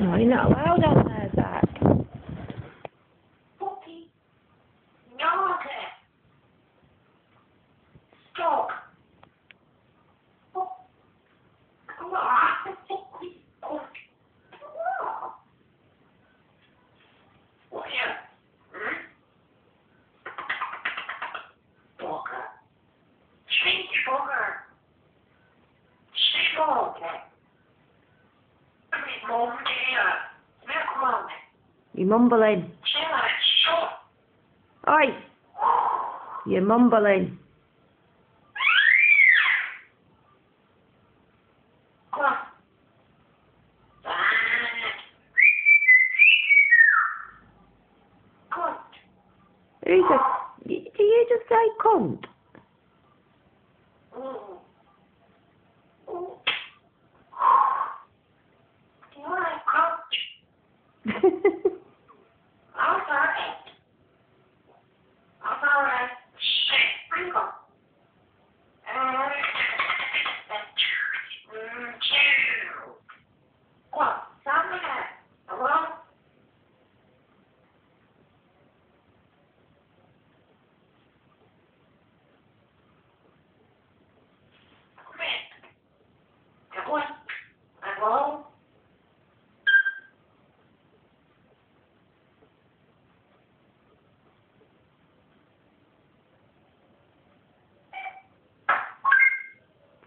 No, you're not allowed on there, Zach. Puppy. Naughty. Stop. Oh. Come on. Puppy. Oh. What here? Bugger. Cheeky bugger. Cheeky bugger. Mum dear. Look, Mum. You're mumbling. Shut. Oi! You're mumbling. Come on. Cunt. Who's a... Do you just say cunt?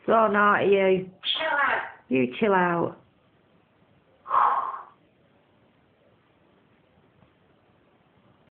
So naughty, you. Chill out. You chill out.